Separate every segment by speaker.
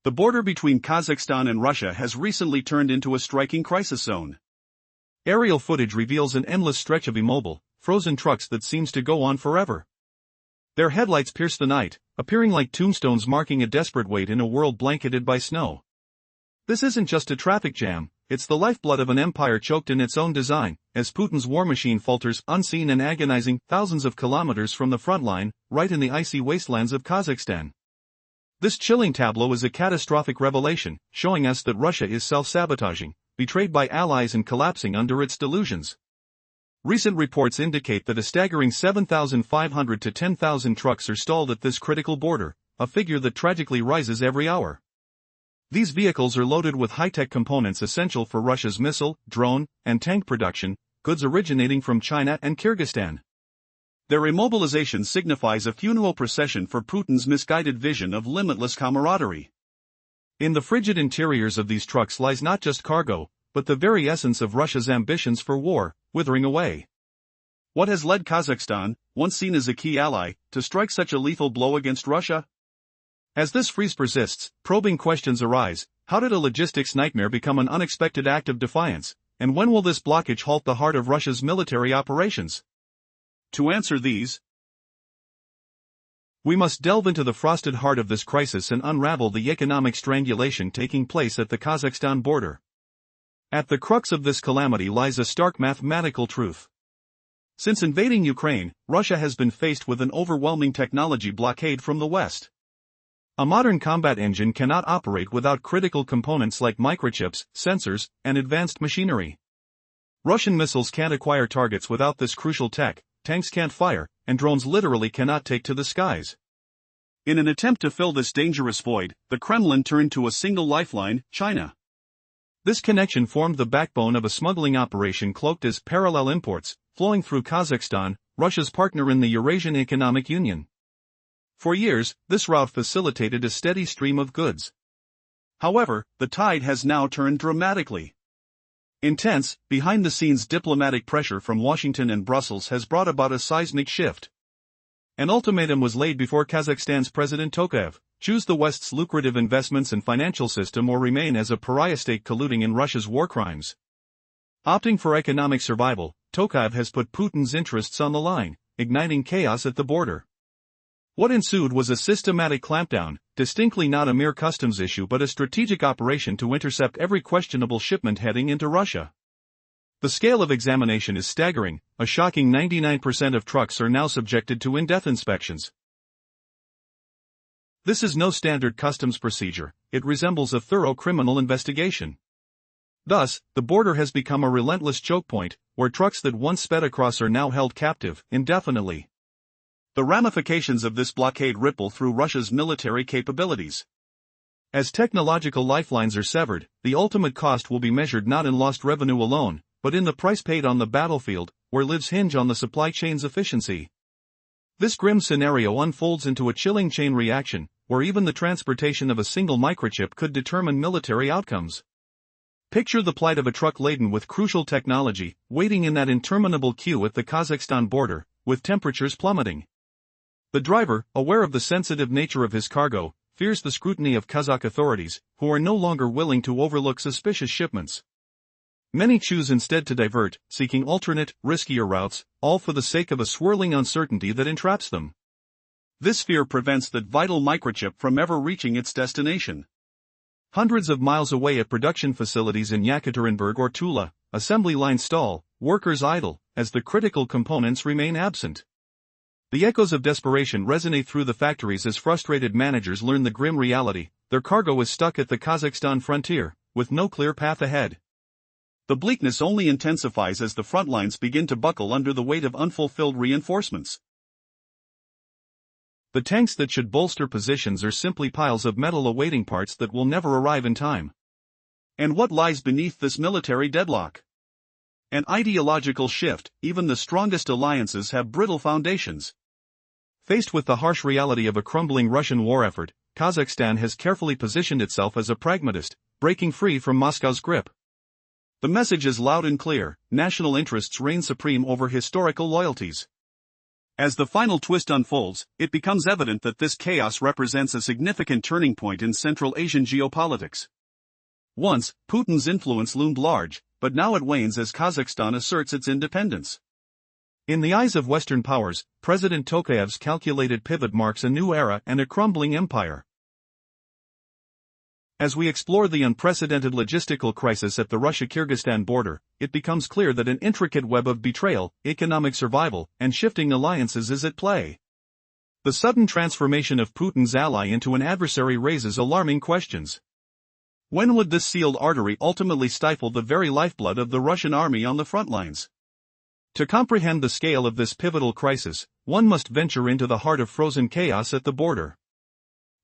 Speaker 1: The border between Kazakhstan and Russia has recently turned into a striking crisis zone. Aerial footage reveals an endless stretch of immobile, frozen trucks that seems to go on forever. Their headlights pierce the night, appearing like tombstones marking a desperate wait in a world blanketed by snow. This isn't just a traffic jam, it's the lifeblood of an empire choked in its own design, as Putin's war machine falters unseen and agonizing thousands of kilometers from the front line, right in the icy wastelands of Kazakhstan. This chilling tableau is a catastrophic revelation, showing us that Russia is self-sabotaging, betrayed by allies and collapsing under its delusions. Recent reports indicate that a staggering 7,500 to 10,000 trucks are stalled at this critical border, a figure that tragically rises every hour. These vehicles are loaded with high-tech components essential for Russia's missile, drone, and tank production, goods originating from China and Kyrgyzstan. Their immobilization signifies a funeral procession for Putin's misguided vision of limitless camaraderie. In the frigid interiors of these trucks lies not just cargo, but the very essence of Russia's ambitions for war, withering away. What has led Kazakhstan, once seen as a key ally, to strike such a lethal blow against Russia? As this freeze persists, probing questions arise. How did a logistics nightmare become an unexpected act of defiance, and when will this blockage halt the heart of Russia's military operations? To answer these, we must delve into the frosted heart of this crisis and unravel the economic strangulation taking place at the Kazakhstan border. At the crux of this calamity lies a stark mathematical truth. Since invading Ukraine, Russia has been faced with an overwhelming technology blockade from the West. A modern combat engine cannot operate without critical components like microchips, sensors, and advanced machinery. Russian missiles can't acquire targets without this crucial tech, tanks can't fire, and drones literally cannot take to the skies. In an attempt to fill this dangerous void, the Kremlin turned to a single lifeline, China. This connection formed the backbone of a smuggling operation cloaked as parallel imports, flowing through Kazakhstan, Russia's partner in the Eurasian Economic Union. For years, this route facilitated a steady stream of goods. However, the tide has now turned dramatically. Intense, behind-the-scenes diplomatic pressure from Washington and Brussels has brought about a seismic shift. An ultimatum was laid before Kazakhstan's President Tokayev: choose the West's lucrative investments and financial system or remain as a pariah state colluding in Russia's war crimes. Opting for economic survival, Tokayev has put Putin's interests on the line, igniting chaos at the border. What ensued was a systematic clampdown, distinctly not a mere customs issue but a strategic operation to intercept every questionable shipment heading into Russia. The scale of examination is staggering. A shocking 99% of trucks are now subjected to in-depth inspections. This is no standard customs procedure, it resembles a thorough criminal investigation. Thus, the border has become a relentless choke point, where trucks that once sped across are now held captive, indefinitely. The ramifications of this blockade ripple through Russia's military capabilities. As technological lifelines are severed, the ultimate cost will be measured not in lost revenue alone, but in the price paid on the battlefield, where lives hinge on the supply chain's efficiency. This grim scenario unfolds into a chilling chain reaction, where even the transportation of a single microchip could determine military outcomes. Picture the plight of a truck laden with crucial technology, waiting in that interminable queue at the Kazakhstan border, with temperatures plummeting. The driver, aware of the sensitive nature of his cargo, fears the scrutiny of Kazakh authorities, who are no longer willing to overlook suspicious shipments. Many choose instead to divert, seeking alternate, riskier routes, all for the sake of a swirling uncertainty that entraps them. This fear prevents that vital microchip from ever reaching its destination. Hundreds of miles away at production facilities in Yekaterinburg or Tula, assembly lines stall, workers idle, as the critical components remain absent. The echoes of desperation resonate through the factories as frustrated managers learn the grim reality: their cargo is stuck at the Kazakhstan frontier, with no clear path ahead. The bleakness only intensifies as the front lines begin to buckle under the weight of unfulfilled reinforcements. The tanks that should bolster positions are simply piles of metal awaiting parts that will never arrive in time. And what lies beneath this military deadlock? An ideological shift. Even the strongest alliances have brittle foundations. Faced with the harsh reality of a crumbling Russian war effort, Kazakhstan has carefully positioned itself as a pragmatist, breaking free from Moscow's grip. The message is loud and clear: national interests reign supreme over historical loyalties.
Speaker 2: As the final twist unfolds, it becomes evident that this chaos represents a significant turning point in Central Asian geopolitics. Once, Putin's influence loomed large, but now it wanes as Kazakhstan asserts its independence. In the eyes of Western powers, President Tokayev's calculated pivot marks a new era and a crumbling empire. As we explore the unprecedented logistical crisis at the Russia-Kyrgyzstan border, it becomes clear that an intricate web of betrayal, economic survival, and shifting alliances is at play. The sudden transformation of Putin's ally into an adversary raises alarming questions. When would this sealed artery ultimately stifle the very lifeblood of the Russian army on the front lines? To comprehend the scale of this pivotal crisis, one must venture into the heart of frozen chaos at the border.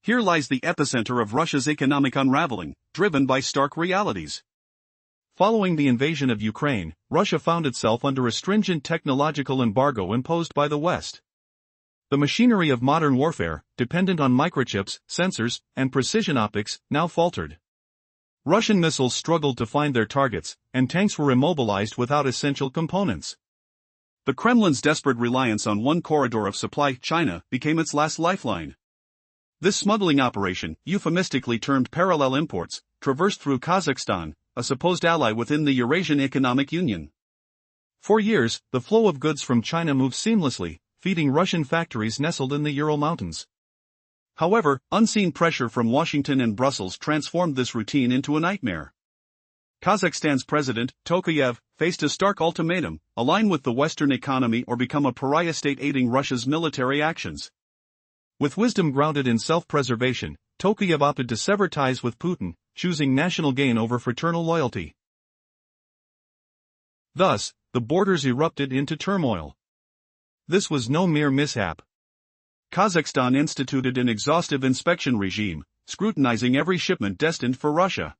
Speaker 2: Here lies the epicenter of Russia's economic unraveling, driven by stark realities. Following the invasion of Ukraine, Russia found itself under a stringent technological embargo imposed by the West. The machinery of modern warfare, dependent on microchips, sensors, and precision optics, now faltered. Russian missiles struggled to find their targets, and tanks were immobilized without essential components. The Kremlin's desperate reliance on one corridor of supply, China, became its last lifeline. This smuggling operation, euphemistically termed parallel imports, traversed through Kazakhstan, a supposed ally within the Eurasian Economic Union. For years, the flow of goods from China moved seamlessly, feeding Russian factories nestled in the Ural Mountains. However, unseen pressure from Washington and Brussels transformed this routine into a nightmare. Kazakhstan's president, Tokayev, faced a stark ultimatum: align with the Western economy or become a pariah state aiding Russia's military actions. With wisdom grounded in self-preservation, Tokayev opted to sever ties with Putin, choosing national gain over fraternal loyalty. Thus, the borders erupted into turmoil. This was no mere mishap. Kazakhstan instituted an exhaustive inspection regime, scrutinizing every shipment destined for Russia.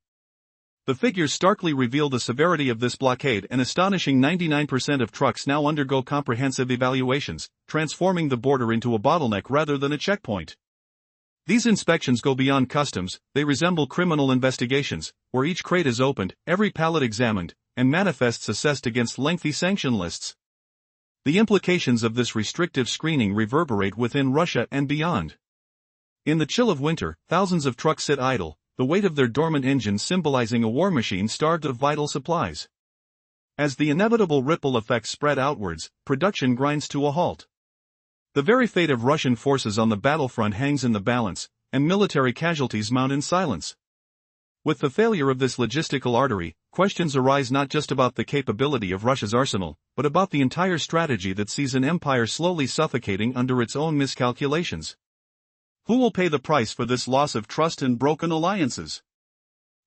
Speaker 2: The figures starkly reveal the severity of this blockade. An astonishing 99% of trucks now undergo comprehensive evaluations, transforming the border into a bottleneck rather than a checkpoint. These inspections go beyond customs; they resemble criminal investigations, where each crate is opened, every pallet examined, and manifests assessed against lengthy sanction lists. The implications of this restrictive screening reverberate within Russia and beyond. In the chill of winter, thousands of trucks sit idle, the weight of their dormant engines symbolizing a war machine starved of vital supplies. As the inevitable ripple effects spread outwards, production grinds to a halt. The very fate of Russian forces on the battlefront hangs in the balance, and military casualties mount in silence. With the failure of this logistical artery, questions arise not just about the capability of Russia's arsenal, but about the entire strategy that sees an empire slowly suffocating under its own miscalculations. Who will pay the price for this loss of trust and broken alliances?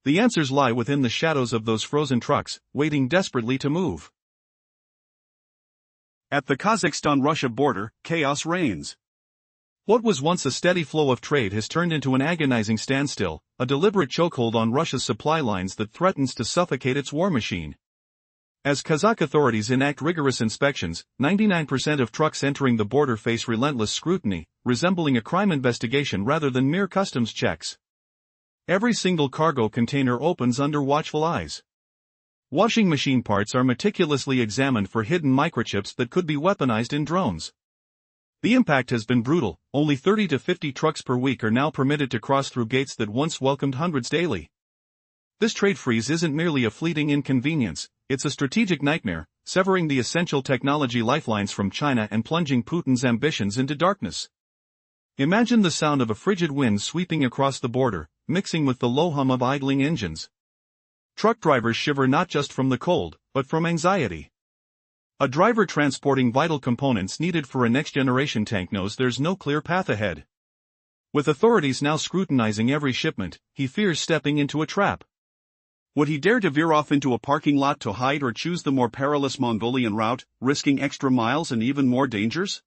Speaker 2: The answers lie within the shadows of those frozen trucks, waiting desperately to move. At the Kazakhstan-Russia border, chaos reigns. What was once a steady flow of trade has turned into an agonizing standstill, a deliberate chokehold on Russia's supply lines that threatens to suffocate its war machine. As Kazakh authorities enact rigorous inspections, 99% of trucks entering the border face relentless scrutiny, resembling a crime investigation rather than mere customs checks. Every single cargo container opens under watchful eyes. Washing machine parts are meticulously examined for hidden microchips that could be weaponized in drones. The impact has been brutal. Only 30 to 50 trucks per week are now permitted to cross through gates that once welcomed hundreds daily. This trade freeze isn't merely a fleeting inconvenience, it's a strategic nightmare, severing the essential technology lifelines from China and plunging Putin's ambitions into darkness. Imagine the sound of a frigid wind sweeping across the border, mixing with the low hum of idling engines. Truck drivers shiver not just from the cold, but from anxiety. A driver transporting vital components needed for a next-generation tank knows there's no clear path ahead. With authorities now scrutinizing every shipment, he fears stepping into a trap. Would he dare to veer off into a parking lot to hide or choose the more perilous Mongolian route, risking extra miles and even more dangers?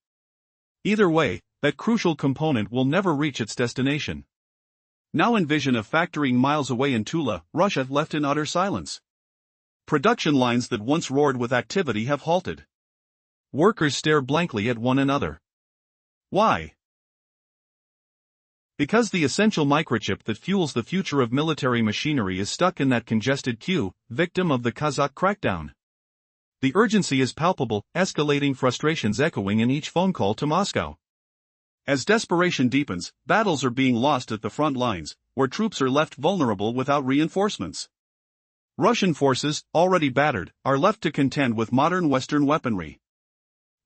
Speaker 2: Either way, that crucial component will never reach its destination. Now envision a factory miles away in Tula, Russia, left in utter silence. Production lines that once roared with activity have halted. Workers stare blankly at one another. Why? Because the essential microchip that fuels the future of military machinery is stuck in that congested queue, victim of the Kazakh crackdown.
Speaker 1: The urgency is palpable, escalating frustrations echoing in each phone call to Moscow.
Speaker 2: As desperation deepens, battles are being lost at the front lines, where troops are left vulnerable without reinforcements. Russian forces, already battered, are left to contend with modern Western weaponry.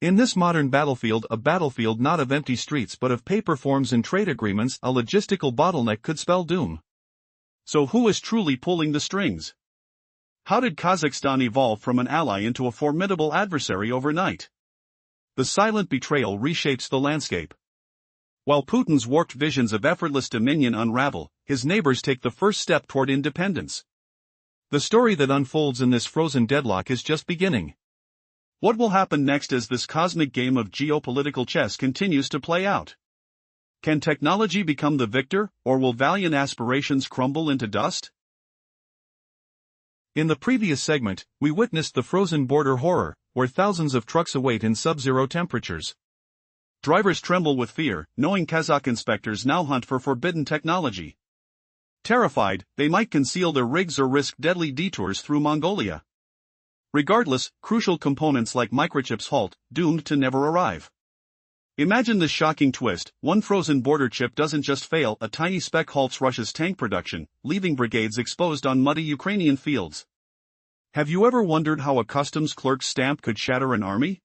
Speaker 1: In this modern battlefield, a battlefield not of empty streets but of paper forms and trade agreements, a logistical bottleneck could spell doom.
Speaker 2: So who is truly pulling the strings? How did Kazakhstan evolve from an ally into a formidable adversary overnight? The silent betrayal reshapes the landscape. While Putin's warped visions of effortless dominion unravel, his neighbors take the first step toward independence. The story that unfolds in this frozen deadlock is just beginning. What will happen next as this cosmic game of geopolitical chess continues to play out? Can technology become the victor, or will valiant aspirations crumble into dust?
Speaker 1: In the previous segment, we witnessed the frozen border horror, where thousands of trucks await in sub-zero temperatures.
Speaker 2: Drivers tremble with fear, knowing Kazakh inspectors now hunt for forbidden technology. Terrified, they might conceal their rigs or risk deadly detours through Mongolia. Regardless, crucial components like microchips halt, doomed to never arrive. Imagine this shocking twist: one frozen border chip doesn't just fail, a tiny speck halts Russia's tank production, leaving brigades exposed on muddy Ukrainian fields. Have you ever wondered how a customs clerk's stamp could shatter an army?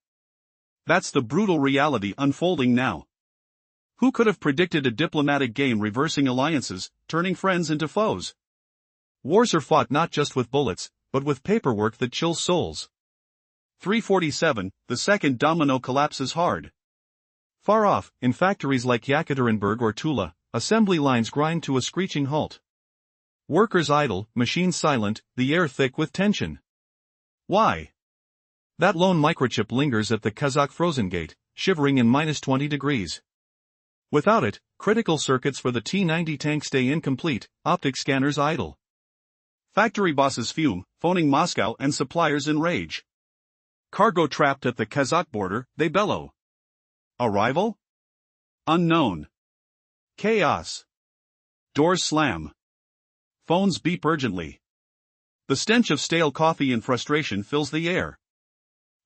Speaker 2: That's the brutal reality unfolding now. Who could have predicted a diplomatic game reversing alliances, turning friends into foes?
Speaker 1: Wars are fought not just with bullets, but with paperwork that chills souls.
Speaker 2: 347, the second domino collapses hard.
Speaker 1: Far off, in factories like Yekaterinburg or Tula, assembly lines grind to a screeching halt. Workers idle, machines silent, the air thick with tension.
Speaker 2: Why?
Speaker 1: That lone microchip lingers at the Kazakh frozen gate, shivering in -20 degrees. Without it, critical circuits for the T-90 tank stay incomplete, optic scanners idle.
Speaker 2: Factory bosses fume, phoning Moscow and suppliers in rage. Cargo trapped at the Kazakh border, they bellow. Arrival? Unknown. Chaos. Doors slam. Phones beep urgently. The stench of stale coffee and frustration fills the air.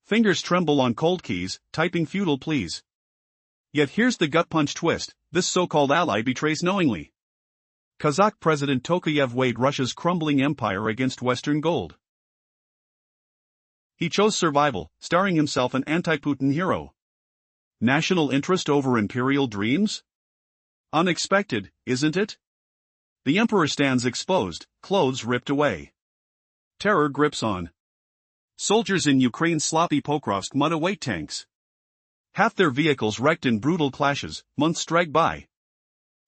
Speaker 2: Fingers tremble on cold keys, typing futile pleas. Yet here's the gut-punch twist: this so-called ally betrays knowingly.
Speaker 1: Kazakh President Tokayev weighed Russia's crumbling empire against Western gold.
Speaker 2: He chose survival, starring himself an anti-Putin hero. National interest over imperial dreams? Unexpected, isn't it? The emperor stands exposed, clothes ripped away. Terror grips on. Soldiers in Ukraine's sloppy Pokrovsk mud await tanks. Half their vehicles wrecked in brutal clashes, months drag by.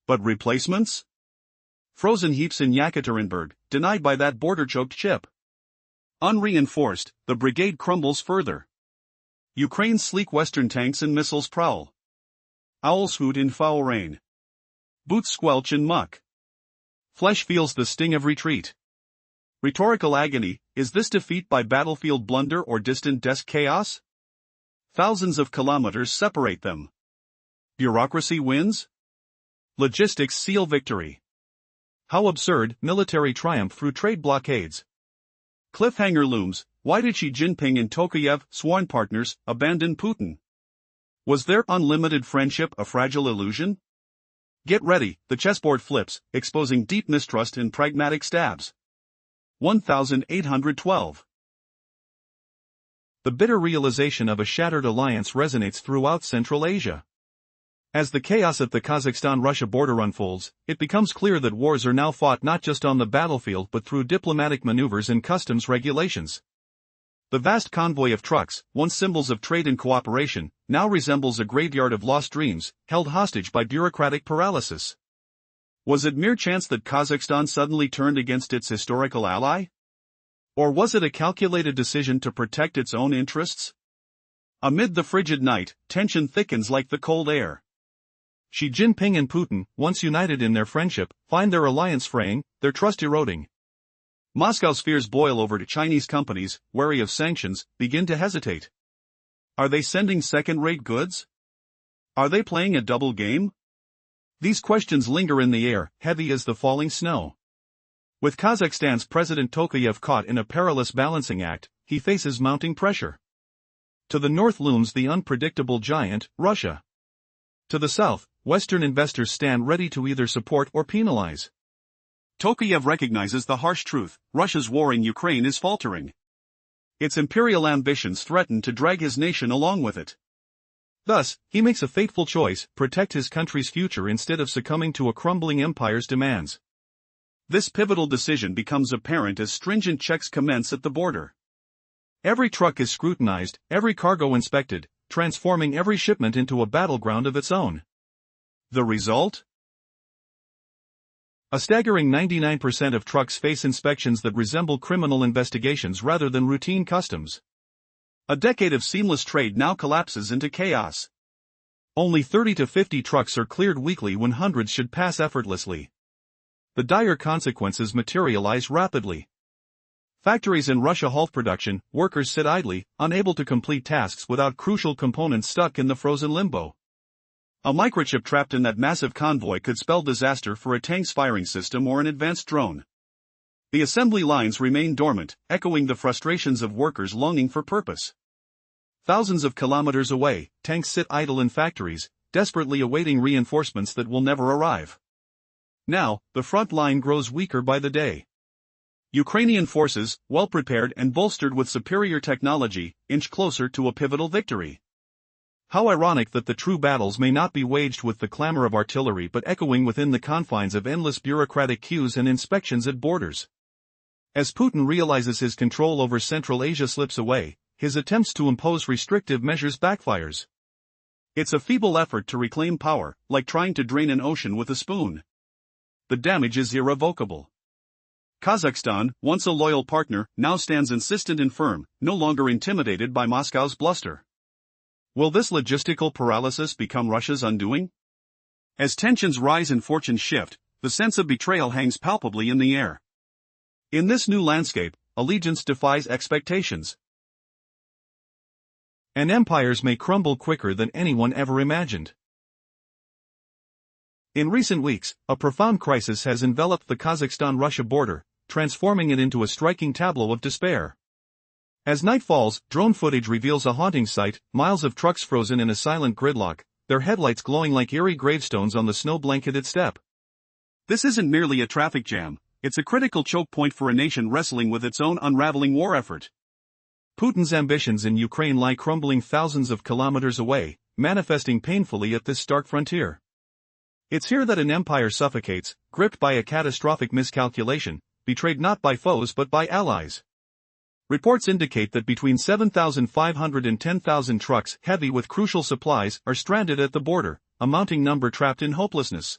Speaker 2: But replacements? Frozen heaps in Yekaterinburg, denied by that border-choked chip. Unreinforced, the brigade crumbles further. Ukraine's sleek Western tanks and missiles prowl. Owls hoot in foul rain. Boots squelch in muck. Flesh feels the sting of retreat. Rhetorical agony: is this defeat by battlefield blunder or distant desk chaos? Thousands of kilometers separate them. Bureaucracy wins? Logistics seal victory.
Speaker 1: How absurd: military triumph through trade blockades.
Speaker 2: Cliffhanger looms: why did Xi Jinping and Tokayev, sworn partners, abandon Putin? Was their unlimited friendship a fragile illusion? Get ready, the chessboard flips, exposing deep mistrust in pragmatic stabs. 1812.
Speaker 1: The bitter realization of a shattered alliance resonates throughout Central Asia. As the chaos at the Kazakhstan-Russia border unfolds, it becomes clear that wars are now fought not just on the battlefield but through diplomatic maneuvers and customs regulations. The vast convoy of trucks, once symbols of trade and cooperation, now resembles a graveyard of lost dreams, held hostage by bureaucratic paralysis. Was it mere chance that Kazakhstan suddenly turned against its historical ally? Or was it a calculated decision to protect its own interests? Amid the frigid night, tension thickens like the cold air. Xi Jinping and Putin, once united in their friendship, find their alliance fraying, their trust eroding.
Speaker 2: Moscow's fears boil over to Chinese companies, wary of sanctions, begin to hesitate. Are they sending second-rate goods? Are they playing a double game? These questions linger in the air, heavy as the falling snow. With Kazakhstan's President Tokayev caught in a perilous balancing act,
Speaker 1: he faces mounting pressure. To the north looms the unpredictable giant, Russia. To the south, Western investors stand ready to either support or penalize.
Speaker 2: Tokayev recognizes the harsh truth: Russia's war in Ukraine is faltering. Its imperial ambitions threaten to drag his nation along with it.
Speaker 1: Thus, he makes a fateful choice: protect his country's future instead of succumbing to a crumbling empire's demands.
Speaker 2: This pivotal decision becomes apparent as stringent checks commence at the border.
Speaker 1: Every truck is scrutinized, every cargo inspected, transforming every shipment into a battleground of its own.
Speaker 2: The result?
Speaker 1: A staggering 99% of trucks face inspections that resemble criminal investigations rather than routine customs.
Speaker 2: A decade of seamless trade now collapses into chaos.
Speaker 1: Only 30 to 50 trucks are cleared weekly when hundreds should pass effortlessly. The dire consequences materialize rapidly. Factories in Russia halt production, workers sit idly, unable to complete tasks without crucial components stuck in the frozen limbo.
Speaker 2: A microchip trapped in that massive convoy could spell disaster for a tank's firing system or an advanced drone. The assembly lines remain dormant, echoing the frustrations of workers longing for purpose. Thousands of kilometers away, tanks sit idle in factories, desperately awaiting reinforcements that will never arrive. Now, the front line grows weaker by the day. Ukrainian forces, well prepared and bolstered with superior technology, inch closer to a pivotal victory. How ironic that the true battles may not be waged with the clamor of artillery but echoing within the confines of endless bureaucratic queues and inspections at borders. As Putin realizes his control over Central Asia slips away, his attempts to impose restrictive measures backfires. It's a feeble effort to reclaim power, like trying to drain an ocean with a spoon. The damage is irrevocable. Kazakhstan, once a loyal partner, now stands insistent and firm, no longer intimidated by Moscow's bluster. Will this logistical paralysis become Russia's undoing? As tensions rise and fortunes shift, the sense of betrayal hangs palpably in the air. In this new landscape, allegiance defies expectations. And empires may crumble quicker than anyone ever imagined. In recent weeks, a profound crisis has enveloped the Kazakhstan-Russia border, transforming it into a striking tableau of despair. As night falls, drone footage reveals a haunting sight: miles of trucks frozen in a silent gridlock, their headlights glowing like eerie gravestones on the snow-blanketed steppe. This isn't merely a traffic jam, it's a critical choke point for a nation wrestling with its own unraveling war effort.
Speaker 1: Putin's ambitions in Ukraine lie crumbling thousands of kilometers away, manifesting painfully at this stark frontier. It's here that an empire suffocates, gripped by a catastrophic miscalculation, betrayed not by foes but by allies. Reports indicate that between 7,500 and 10,000 trucks heavy with crucial supplies are stranded at the border, a mounting number trapped in hopelessness.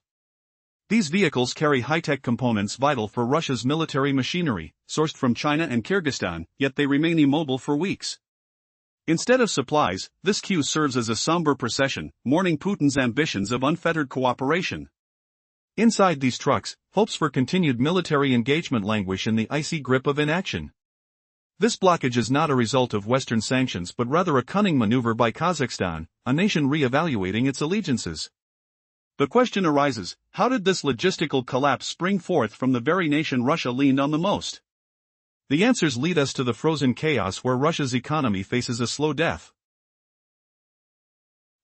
Speaker 1: These vehicles carry high-tech components vital for Russia's military machinery, sourced from China and Kyrgyzstan, yet they remain immobile for weeks. Instead of supplies, this queue serves as a somber procession, mourning Putin's ambitions of unfettered cooperation. Inside these trucks, hopes for continued military engagement languish in the icy grip of inaction. This blockage is not a result of Western sanctions but rather a cunning maneuver by Kazakhstan, a nation re-evaluating its allegiances. The question arises: how did this logistical collapse spring forth from the very nation Russia leaned on the most? The answers lead us to the frozen chaos where Russia's economy faces a slow death.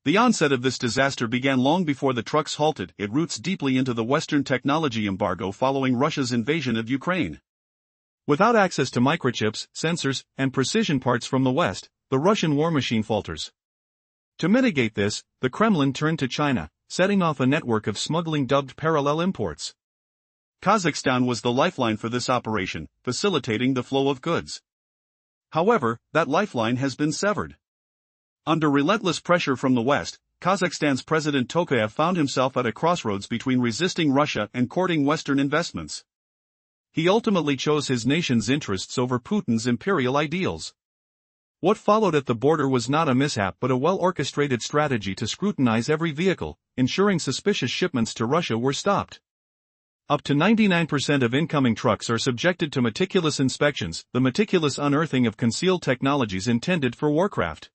Speaker 1: The onset of this disaster began long before the trucks halted. It roots deeply into the Western technology embargo following Russia's invasion of Ukraine. Without access to microchips, sensors, and precision parts from the West, the Russian war machine falters. To mitigate this, the Kremlin turned to China, setting off a network of smuggling dubbed parallel imports. Kazakhstan was the lifeline for this operation, facilitating the flow of goods. However, that lifeline has been severed. Under relentless pressure from the West, Kazakhstan's President Tokayev found himself at a crossroads between resisting Russia and courting Western investments. He ultimately chose his nation's interests over Putin's imperial ideals. What followed at the border was not a mishap but a well-orchestrated strategy to scrutinize every vehicle, ensuring suspicious shipments to Russia were stopped. Up to 99% of incoming trucks are subjected to meticulous inspections, the meticulous unearthing of concealed technologies intended for warcraft.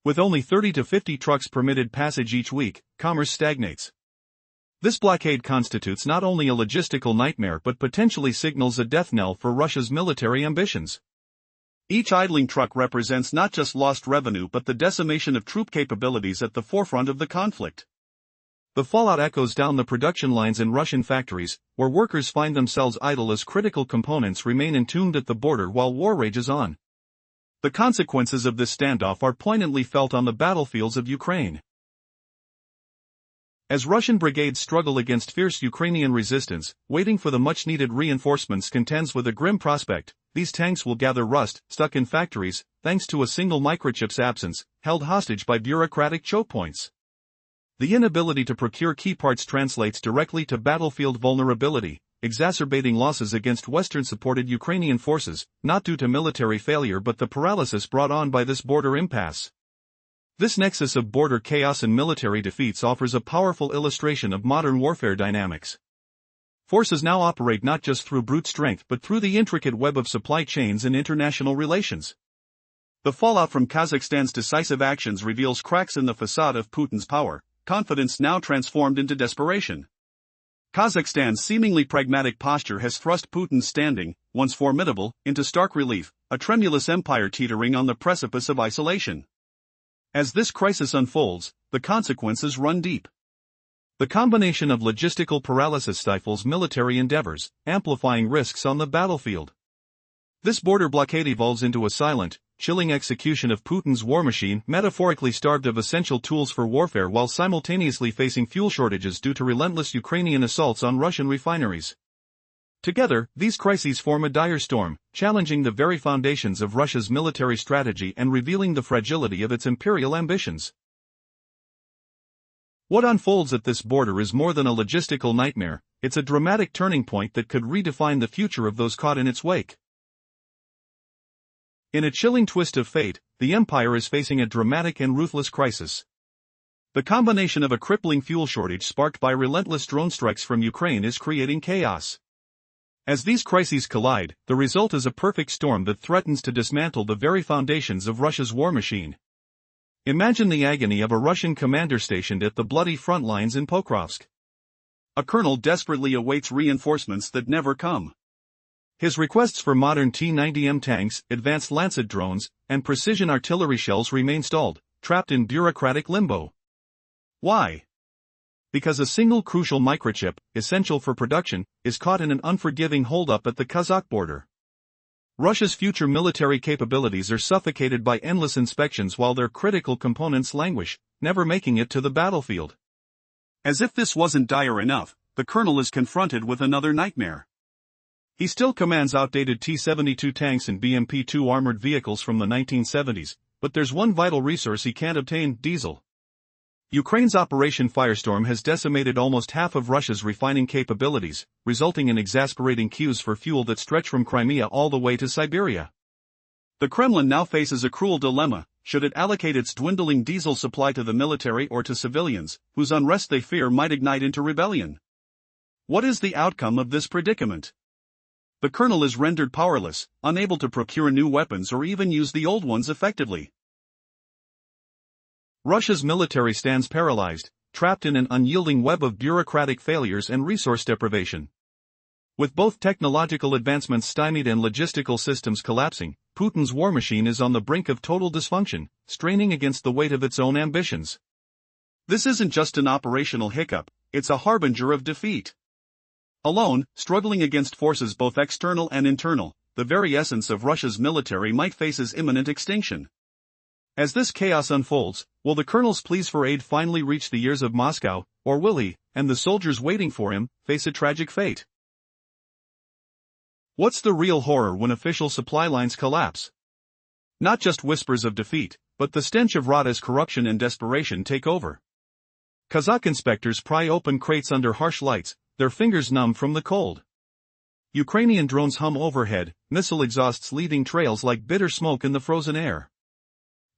Speaker 1: With only 30 to 50 trucks permitted passage each week, commerce stagnates. This blockade constitutes not only a logistical nightmare but potentially signals a death knell for Russia's military ambitions.
Speaker 2: Each idling truck represents not just lost revenue but the decimation of troop capabilities at the forefront of the conflict.
Speaker 1: The fallout echoes down the production lines in Russian factories, where workers find themselves idle as critical components remain entombed at the border while war rages on.
Speaker 2: The consequences of this standoff are poignantly felt on the battlefields of Ukraine.
Speaker 1: As Russian brigades struggle against fierce Ukrainian resistance, waiting for the much-needed reinforcements contends with a grim prospect. These tanks will gather rust, stuck in factories, thanks to a single microchip's absence, held hostage by bureaucratic choke points. The inability to procure key parts translates directly to battlefield vulnerability, exacerbating losses against Western-supported Ukrainian forces, not due to military failure but the paralysis brought on by this border impasse. This nexus of border chaos and military defeats offers a powerful illustration of modern warfare dynamics. Forces now operate not just through brute strength but through the intricate web of supply chains and international relations.
Speaker 2: The fallout from Kazakhstan's decisive actions reveals cracks in the facade of Putin's power, confidence now transformed into desperation. Kazakhstan's seemingly pragmatic posture has thrust Putin's standing, once formidable, into stark relief, a tremulous empire teetering on the precipice of isolation. As this crisis unfolds, the consequences run deep.
Speaker 1: The combination of logistical paralysis stifles military endeavors, amplifying risks on the battlefield. This border blockade evolves into a silent, chilling execution of Putin's war machine, metaphorically starved of essential tools for warfare while simultaneously facing fuel shortages due to relentless Ukrainian assaults on Russian refineries. Together, these crises form a dire storm, challenging the very foundations of Russia's military strategy and revealing the fragility of its imperial ambitions. What unfolds at this border is more than a logistical nightmare, it's a dramatic turning point that could redefine the future of those caught in its wake. In a chilling twist of fate, the empire is facing a dramatic and ruthless crisis. The combination of a crippling fuel shortage sparked by relentless drone strikes from Ukraine is creating chaos. As these crises collide, the result is a perfect storm that threatens to dismantle the very foundations of Russia's war machine. Imagine the agony of a Russian commander stationed at the bloody front lines in Pokrovsk.
Speaker 2: A colonel desperately awaits reinforcements that never come.
Speaker 1: His requests for modern T-90M tanks, advanced Lancet drones, and precision artillery shells remain stalled, trapped in bureaucratic limbo.
Speaker 2: Why?
Speaker 1: Because a single crucial microchip, essential for production, is caught in an unforgiving holdup at the Kazakh border. Russia's future military capabilities are suffocated by endless inspections while their critical components languish, never making it to the battlefield.
Speaker 2: As if this wasn't dire enough, the colonel is confronted with another nightmare.
Speaker 1: He still commands outdated T-72 tanks and BMP-2 armored vehicles from the 1970s, but there's one vital resource he can't obtain: diesel. Ukraine's Operation Firestorm has decimated almost half of Russia's refining capabilities, resulting in exasperating queues for fuel that stretch from Crimea all the way to Siberia.
Speaker 2: The Kremlin now faces a cruel dilemma: should it allocate its dwindling diesel supply to the military or to civilians, whose unrest they fear might ignite into rebellion? What is the outcome of this predicament? The colonel is rendered powerless, unable to procure new weapons or even use the old ones effectively.
Speaker 1: Russia's military stands paralyzed, trapped in an unyielding web of bureaucratic failures and resource deprivation. With both technological advancements stymied and logistical systems collapsing, Putin's war machine is on the brink of total dysfunction, straining against the weight of its own ambitions.
Speaker 2: This isn't just an operational hiccup, it's a harbinger of defeat. Alone, struggling against forces both external and internal, the very essence of Russia's military might face its imminent extinction. As this chaos unfolds, will the colonel's pleas for aid finally reach the ears of Moscow, or will he, and the soldiers waiting for him, face a tragic fate? What's the real horror when official supply lines collapse? Not just whispers of defeat, but the stench of rot as corruption and desperation take over. Kazakh inspectors pry open crates under harsh lights, their fingers numb from the cold. Ukrainian drones hum overhead, missile exhausts leaving trails like bitter smoke in the frozen air.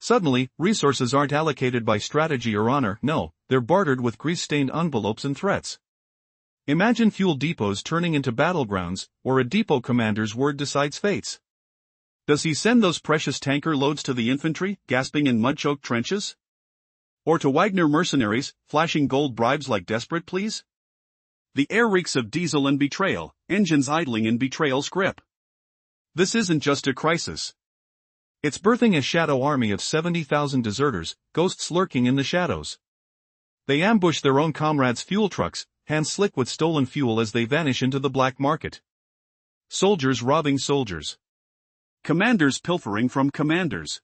Speaker 2: Suddenly, resources aren't allocated by strategy or honor, no, they're bartered with grease-stained envelopes and threats. Imagine fuel depots turning into battlegrounds, where a depot commander's word decides fates. Does he send those precious tanker loads to the infantry, gasping in mud-choked trenches? Or to Wagner mercenaries, flashing gold bribes like desperate pleas? The air reeks of diesel and betrayal, engines idling in betrayal's grip. This isn't just a crisis.
Speaker 1: It's birthing a shadow army of 70,000 deserters, ghosts lurking in the shadows. They ambush their own comrades' fuel trucks, hands slick with stolen fuel as they vanish into the black market. Soldiers robbing soldiers.
Speaker 2: Commanders pilfering from commanders.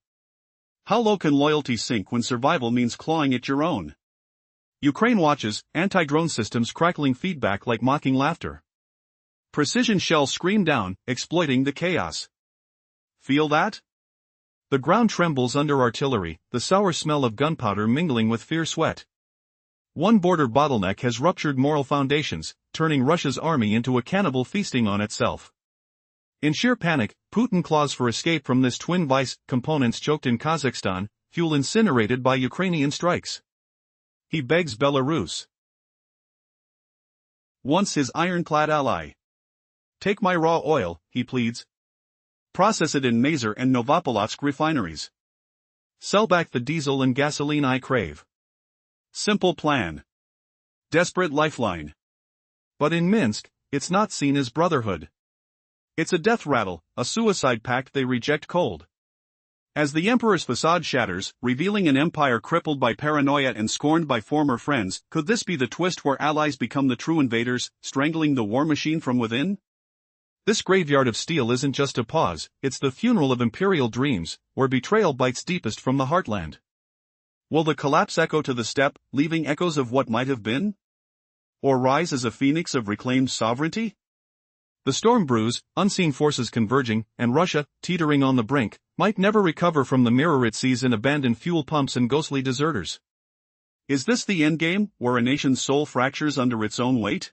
Speaker 2: How low can loyalty sink when survival means clawing at your own?
Speaker 1: Ukraine watches, anti-drone systems crackling feedback like mocking laughter. Precision shells scream down, exploiting the chaos.
Speaker 2: Feel that?
Speaker 1: The ground trembles under artillery, the sour smell of gunpowder mingling with fierce sweat. One border bottleneck has ruptured moral foundations, turning Russia's army into a cannibal feasting on itself. In sheer panic, Putin claws for escape from this twin vice, components choked in Kazakhstan, fuel incinerated by Ukrainian strikes. He begs Belarus,
Speaker 2: once his ironclad ally.
Speaker 1: Take my raw oil, he pleads.
Speaker 2: Process it in Mazar and Novopolotsk refineries.
Speaker 1: Sell back the diesel and gasoline I crave.
Speaker 2: Simple plan. Desperate lifeline.
Speaker 1: But in Minsk, it's not seen as brotherhood. It's a death rattle, a suicide pact they reject cold.
Speaker 2: As the emperor's facade shatters, revealing an empire crippled by paranoia and scorned by former friends, could this be the twist where allies become the true invaders, strangling the war machine from within?
Speaker 1: This graveyard of steel isn't just a pause, it's the funeral of imperial dreams, where betrayal bites deepest from the heartland.
Speaker 2: Will the collapse echo to the steppe, leaving echoes of what might have been? Or rise as a phoenix of reclaimed sovereignty?
Speaker 1: The storm brews, unseen forces converging, and Russia, teetering on the brink, might never recover from the mirror it sees in abandoned fuel pumps and ghostly deserters.
Speaker 2: Is this the endgame, where a nation's soul fractures under its own weight?